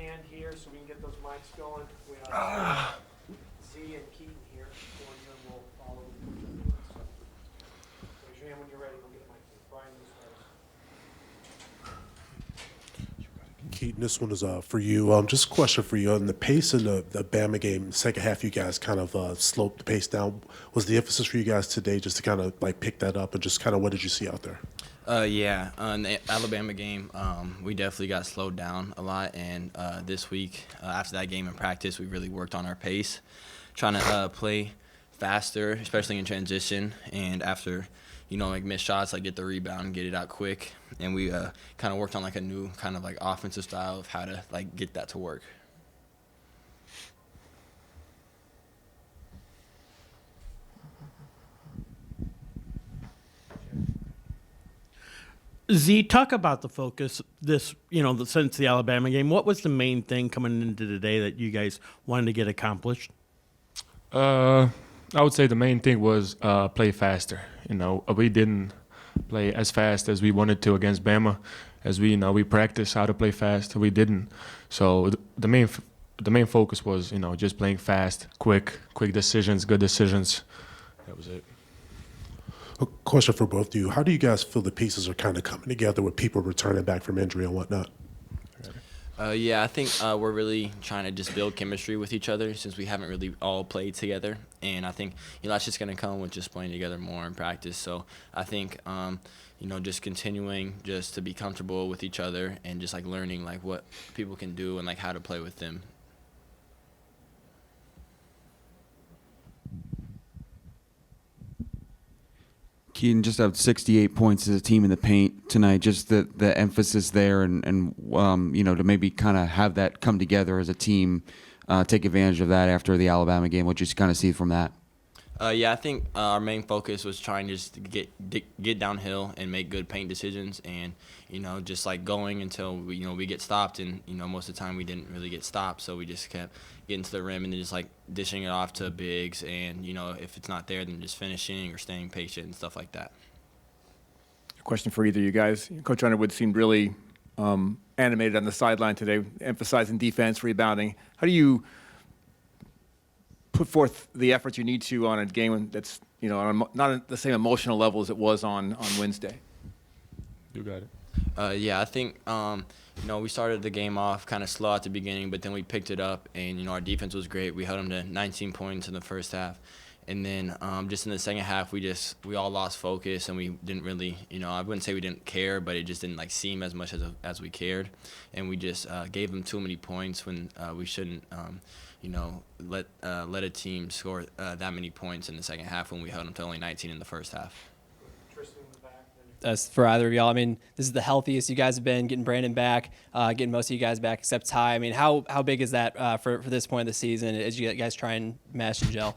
stand here so we can get those mics going. We have Z and Keaton here for you, and we'll follow. So, raise your hand when you're ready. We'll get a mic. Brian, you start. Keaton, this one is for you. Just a question for you. On the pace in the Bama game, second half, you guys kind of sloped the pace down. Was the emphasis for you guys today just to kind of like pick that up, and just kind of what did you see out there? Yeah, in the Alabama game, we definitely got slowed down a lot, and this week, after that game in practice, we really worked on our pace, trying to play faster, especially in transition, and after, like missed shots, like get the rebound and get it out quick, and we kind of worked on like a new kind of like offensive style of how to like get that to work. Z, talk about the focus this, since the Alabama game. What was the main thing coming into today that you guys wanted to get accomplished? I would say the main thing was play faster. We didn't play as fast as we wanted to against Bama, as we practiced how to play fast. We didn't. So the main focus was just playing fast, quick decisions, good decisions. That was it. A question for both of you. How do you guys feel the pieces are kind of coming together with people returning back from injury and whatnot? Yeah, I think we're really trying to just build chemistry with each other since we haven't really all played together. And I think, that's just going to come with just playing together more in practice. So I think, just continuing just to be comfortable with each other and just like learning like what people can do and like how to play with them. Keaton just have 68 points as a team in the paint tonight. Just the emphasis there, and to maybe kind of have that come together as a team, take advantage of that after the Alabama game. What you kind of see from that? Yeah, I think our main focus was trying to just get downhill and make good paint decisions, and just like going until we get stopped, and most of the time we didn't really get stopped, so we just kept getting to the rim and then just like dishing it off to bigs, and if it's not there, then just finishing or staying patient and stuff like that. Question for either of you guys. Coach Underwood seemed really animated on the sideline today, emphasizing defense, rebounding. How do you put forth the efforts you need to on a game that's not at the same emotional level as it was on Wednesday? You got it. Yeah, I think we started the game off kind of slow at the beginning, but then we picked it up, and our defense was great. We held them to 19 points in the first half, and then just in the second half, we all lost focus, and we didn't really, I wouldn't say we didn't care, but it just didn't like seem as much as we cared, and we just gave them too many points when we shouldn't. Let a team score that many points in the second half when we held them to only 19 in the first half. As for either of y'all, I mean, this is the healthiest you guys have been, getting Brandon back, getting most of you guys back except Ty. I mean, how big is that for this point of the season as you guys try and mesh and gel?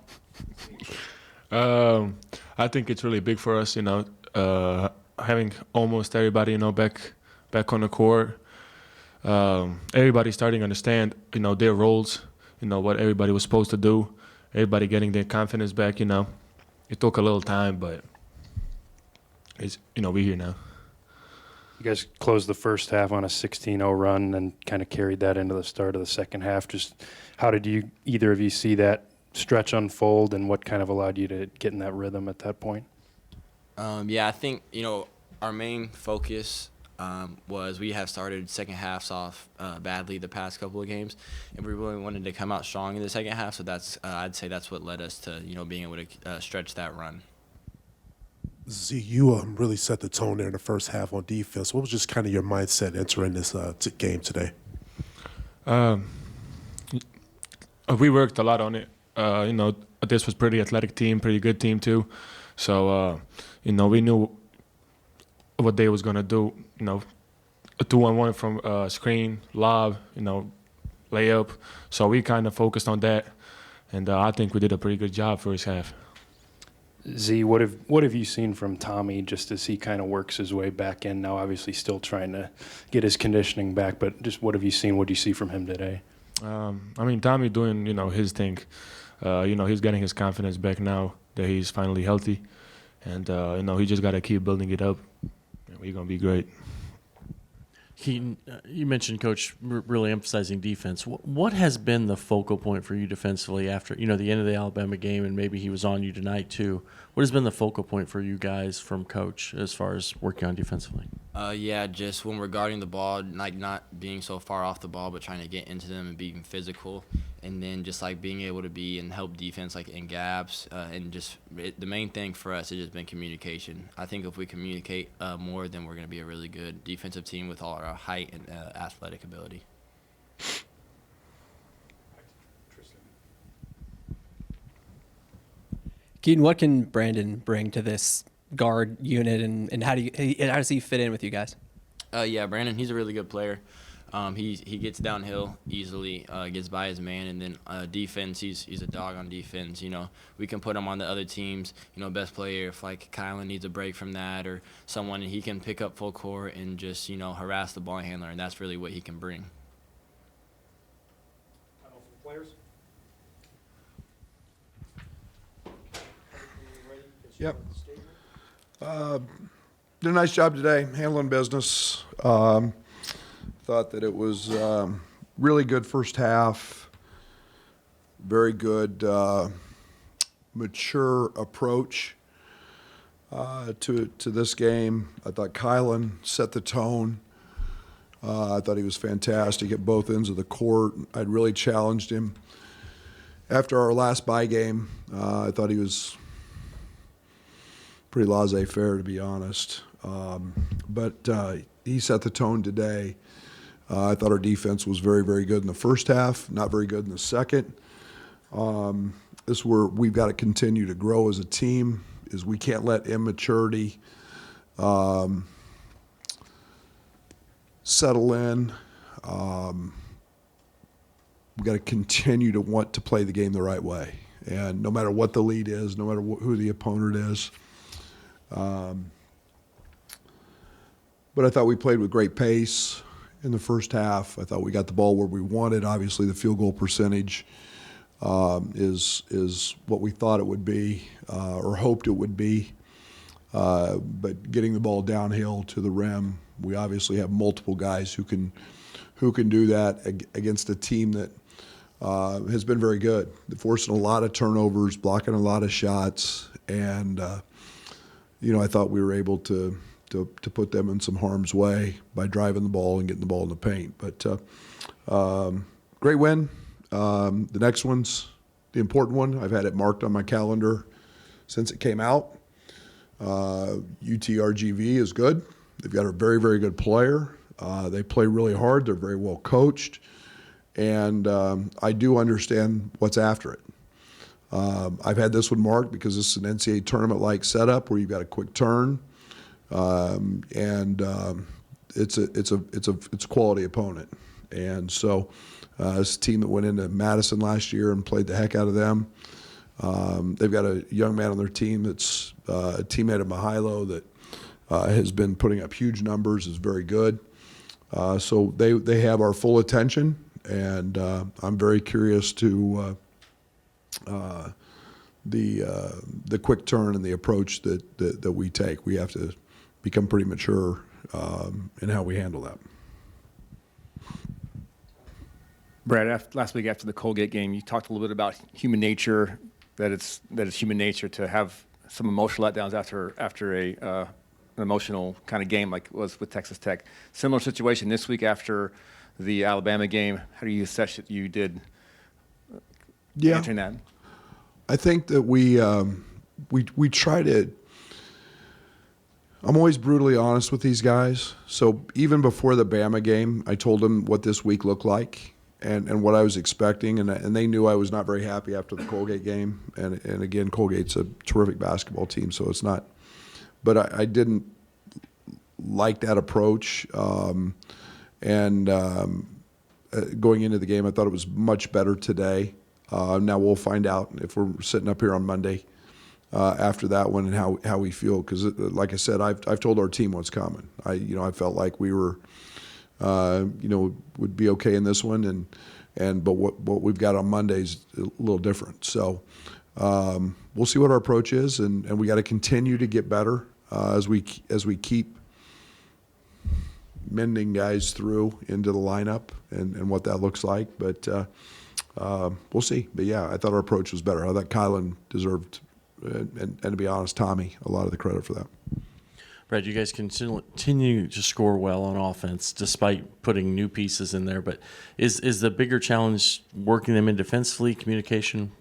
I think it's really big for us, having almost everybody, back on the court. Everybody starting to understand, their roles, what everybody was supposed to do. Everybody getting their confidence back, It took a little time, but it's, we're here now. You guys closed the first half on a 16-0 run and kind of carried that into the start of the second half. Just how did either of you see that stretch unfold, and what kind of allowed you to get in that rhythm at that point? Yeah, I think, our main focus was we have started second halves off badly the past couple of games, and we really wanted to come out strong in the second half, so that's I'd say that's what led us to, being able to stretch that run. Z, you really set the tone there in the first half on defense. What was just kind of your mindset entering this game today? We worked a lot on it. This was pretty athletic team, pretty good team too. So, we knew what they was going to do, a 2-on-1 from screen, lob, layup. So we kind of focused on that, and I think we did a pretty good job first half. Z, what have you seen from Tommy just as he kind of works his way back in now? Obviously, still trying to get his conditioning back, but just what have you seen? What do you see from him today? Tommy doing his thing. He's getting his confidence back now that he's finally healthy, and he just got to keep building it up. And we're gonna be great. Keaton, you mentioned Coach really emphasizing defense. What has been the focal point for you defensively after the end of the Alabama game, and maybe he was on you tonight too? What has been the focal point for you guys from Coach as far as working on defensively? Yeah, just when we're guarding the ball, like not being so far off the ball, but trying to get into them and being physical, and then just like being able to be and help defense like in gaps, and just the main thing for us has just been communication. I think if we communicate more, then we're going to be a really good defensive team with all our height and athletic ability. Keaton, what can Brandon bring to this guard unit, and how does he fit in with you guys? Yeah, Brandon, he's a really good player. He gets downhill easily, gets by his man, and then defense, he's a dog on defense. We can put him on the other teams. Best player if like Kylan needs a break from that or someone, and he can pick up full court and just harass the ball handler, and that's really what he can bring. Players? Yep. Did a nice job today handling business. Thought that it was really good first half. Very good mature approach to this game. I thought Kylan set the tone. I thought he was fantastic at both ends of the court. I'd really challenged him. After our last bye game, I thought he was pretty laissez-faire, to be honest. But he set the tone today. I thought our defense was very, very good in the first half, not very good in the second. This is where we've got to continue to grow as a team, is we can't let immaturity settle in. We've got to continue to want to play the game the right way. And no matter what the lead is, no matter who the opponent is. But I thought we played with great pace in the first half. I thought we got the ball where we wanted. Obviously, the field goal percentage is what we thought it would be or hoped it would be. But getting the ball downhill to the rim, we obviously have multiple guys who can do that against a team that has been very good. They're forcing a lot of turnovers, blocking a lot of shots, and I thought we were able to put them in some harm's way by driving the ball and getting the ball in the paint. But great win. The next one's the important one. I've had it marked on my calendar since it came out. UTRGV is good. They've got a very, very good player. They play really hard. They're very well coached. And I do understand what's after it. I've had this one marked because this is an NCAA tournament-like setup where you've got a quick turn, and it's a quality opponent. And so it's a team that went into Madison last year and played the heck out of them. They've got a young man on their team that's a teammate of Mihailo that has been putting up huge numbers, is very good. So they have our full attention, and I'm very curious to the quick turn and the approach that we take. We have to become pretty mature in how we handle that. Brad, last week after the Colgate game, you talked a little bit about human nature, that it's human nature to have some emotional letdowns after an emotional kind of game like it was with Texas Tech. Similar situation this week after the Alabama game. How do you assess that you did answering that? I think that we try to. I'm always brutally honest with these guys. So even before the Bama game, I told them what this week looked like and what I was expecting, and they knew I was not very happy after the Colgate game. And again, Colgate's a terrific basketball team, so it's not. But I didn't like that approach. Going into the game, I thought it was much better today. Now we'll find out if we're sitting up here on Monday after that one and how we feel. Because, like I said, I've told our team what's coming. I felt like we were, would be okay in this one, but what we've got on Monday is a little different. So we'll see what our approach is, and we got to continue to get better as we keep mending guys through into the lineup and what that looks like. But we'll see. But, yeah, I thought our approach was better. I thought Kylan deserved, and to be honest, Tommy, a lot of the credit for that. Brad, you guys continue to score well on offense despite putting new pieces in there. But is the bigger challenge working them in defensively, communication?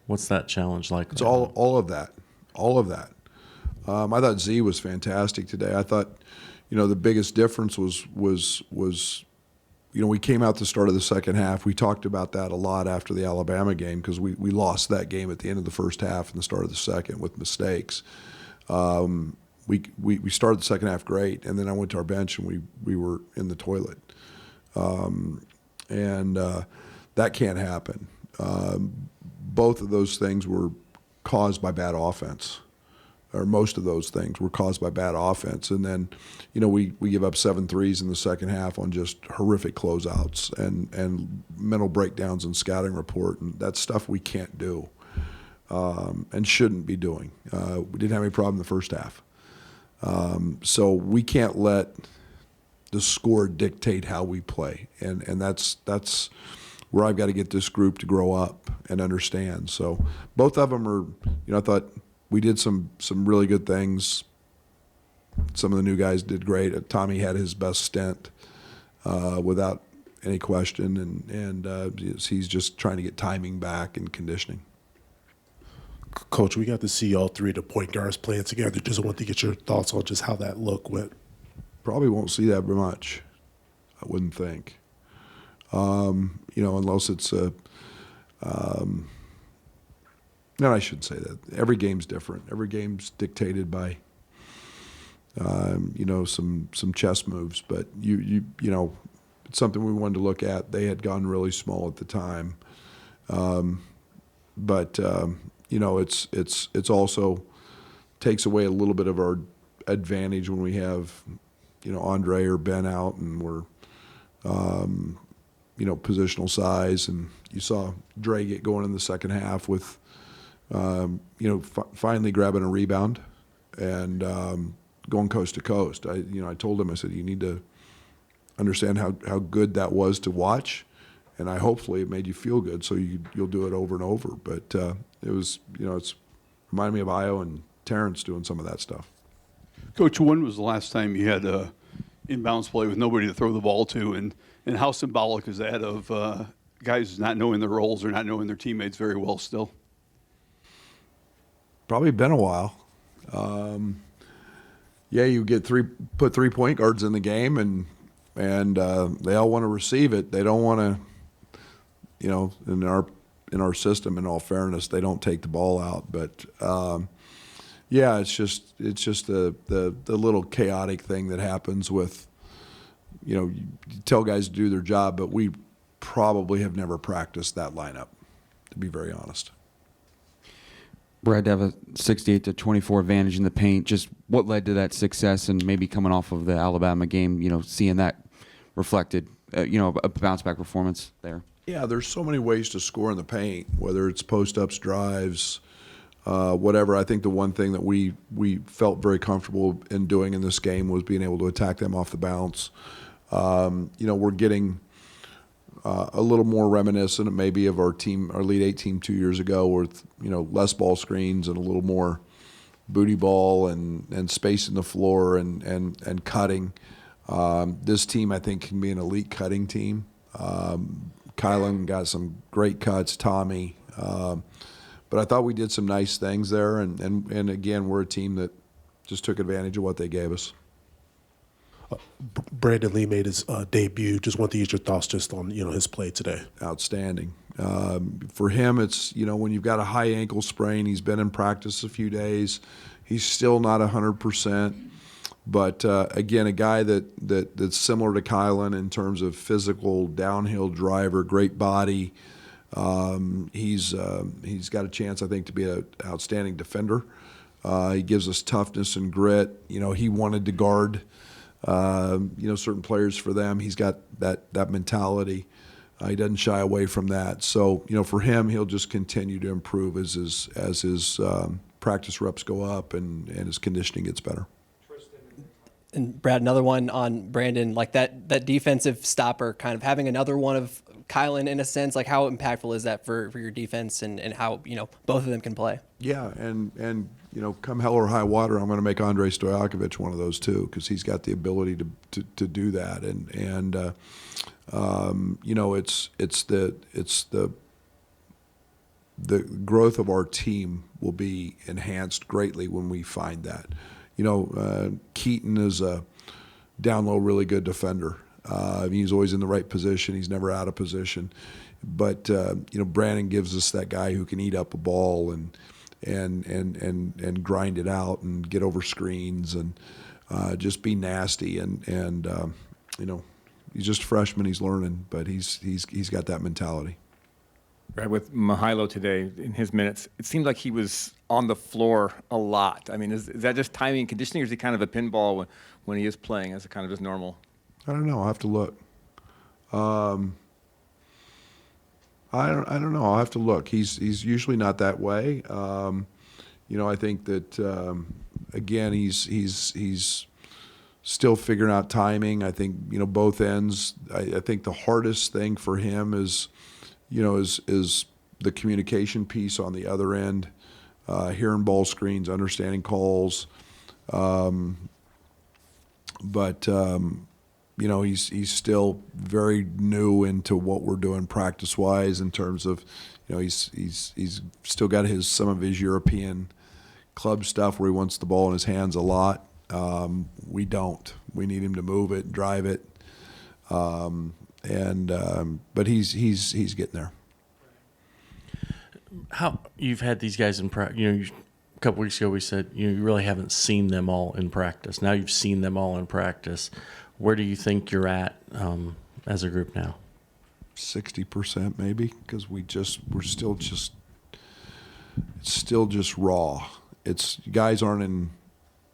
What's that challenge like? It's all of that. All of that. I thought Z was fantastic today. I thought, the biggest difference was we came out the start of the second half. We talked about that a lot after the Alabama game because we lost that game at the end of the first half and the start of the second with mistakes. We started the second half great, and then I went to our bench and we were in the toilet. That can't happen. Both of those things were caused by bad offense, or most of those things were caused by bad offense. And then, we give up 7 threes in the second half on just horrific closeouts and mental breakdowns and scouting report, and that's stuff we can't do and shouldn't be doing. We didn't have any problem in the first half. So we can't let the score dictate how we play, and that's where I've got to get this group to grow up and understand. So both of them are, I thought we did some really good things. Some of the new guys did great. Tommy had his best stint without any question, and he's just trying to get timing back and conditioning. Coach, we got to see all three of the point guards playing together. Just want to get your thoughts on just how that look went. Probably won't see that very much, I wouldn't think. Unless it's no, I shouldn't say that. Every game's different. Every game's dictated by, some chess moves. But it's something we wanted to look at. They had gone really small at the time, it's also takes away a little bit of our advantage when we have, Andre or Ben out and we're, positional size. And you saw Dre get going in the second half with, finally grabbing a rebound and going coast to coast. I told him, I said, you need to understand how good that was to watch. And hopefully it made you feel good, so you'll do it over and over. But it was, it's reminded me of Io and Terrence doing some of that stuff. Coach, when was the last time you had inbounds play with nobody to throw the ball to, and how symbolic is that of guys not knowing their roles or not knowing their teammates very well still? Probably been a while. You put 3 point guards in the game, and they all want to receive it. They don't want to. In our system, in all fairness, they don't take the ball out. But it's just the little chaotic thing that happens with, you tell guys to do their job, but we probably have never practiced that lineup, to be very honest. Brad, to have a 68-24 advantage in the paint, just what led to that success, and maybe coming off of the Alabama game, seeing that reflected, a bounce back performance there? Yeah, there's so many ways to score in the paint, whether it's post-ups, drives, whatever. I think the one thing that we felt very comfortable in doing in this game was being able to attack them off the bounce. We're getting a little more reminiscent maybe of our Elite 8 team 2 years ago with, less ball screens and a little more booty ball and space in the floor and cutting. This team, I think, can be an elite cutting team. Kylan got some great cuts, Tommy. But I thought we did some nice things there. And again, we're a team that just took advantage of what they gave us. Brandon Lee made his debut. Just want to get your thoughts just on, his play today. Outstanding. For him, it's, when you've got a high ankle sprain, he's been in practice a few days. He's still not 100%. But again, a guy that's similar to Kylan in terms of physical downhill driver, great body. He's got a chance, I think, to be an outstanding defender. He gives us toughness and grit. He wanted to guard, certain players for them. He's got that mentality. He doesn't shy away from that. So, for him, he'll just continue to improve as his practice reps go up and his conditioning gets better. And Brad, another one on Brandon, like that defensive stopper, kind of having another one of Kylan in a sense. Like, how impactful is that for your defense and how, both of them can play? Yeah, and come hell or high water, I'm going to make Andrei Stojakovic one of those too, because he's got the ability to do that. And it's the growth of our team will be enhanced greatly when we find that. Keaton is a down low, really good defender. He's always in the right position. He's never out of position. But Brandon gives us that guy who can eat up a ball and grind it out and get over screens and just be nasty. And he's just a freshman. He's learning, but he's got that mentality. Brad, with Mihailo today in his minutes, it seemed like he was on the floor a lot. I mean, is that just timing and conditioning, or is he kind of a pinball when he is playing as a kind of just normal? I don't know. I'll have to look. I don't know. I'll have to look. He's usually not that way. I think that again he's still figuring out timing. I think both ends. I think the hardest thing for him is the communication piece on the other end, hearing ball screens, understanding calls. He's still very new into what we're doing practice-wise in terms of, he's still got some of his European club stuff where he wants the ball in his hands a lot. We don't. We need him to move it, drive it, but he's getting there. How you've had these guys in practice? A couple weeks ago we said you really haven't seen them all in practice. Now you've seen them all in practice. Where do you think you're at as a group now? 60% maybe, because we're still just raw. Guys aren't in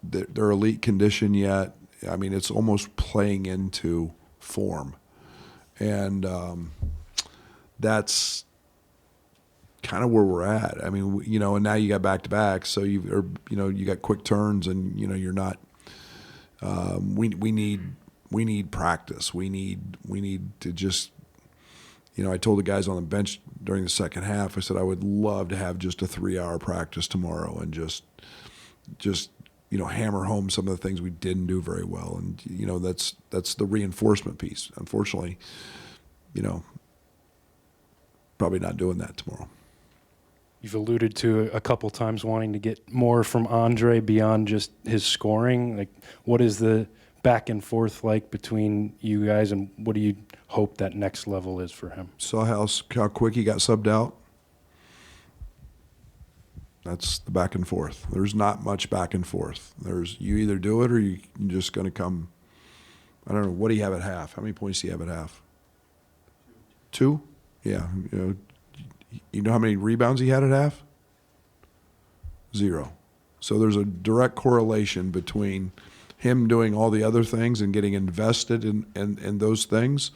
their elite condition yet. I mean, it's almost playing into form, and that's kind of where we're at. I mean, and now you got back-to-back, so you got quick turns, and you're not. We need practice. We need to just. I told the guys on the bench during the second half, I said I would love to have just a 3-hour practice tomorrow and just hammer home some of the things we didn't do very well, and that's the reinforcement piece. Unfortunately, probably not doing that tomorrow. You've alluded to a couple times wanting to get more from Andre beyond just his scoring. Like, what is the back and forth like between you guys, and what do you hope that next level is for him? Saw how quick he got subbed out. That's the back and forth. There's not much back and forth. You either do it or you're just going to come. I don't know. What do you have at half? How many points do you have at half? 2? Yeah. You know how many rebounds he had at half? 0. So there's a direct correlation between him doing all the other things and getting invested in those things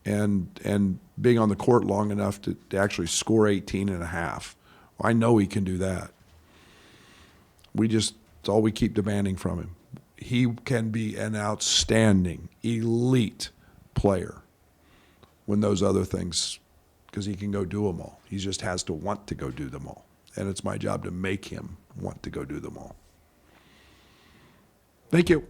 and being on the court long enough to actually score 18 and a half. I know he can do that. It's all we keep demanding from him. He can be an outstanding, elite player when those other things, because he can go do them all. He just has to want to go do them all. And it's my job to make him want to go do them all. Thank you.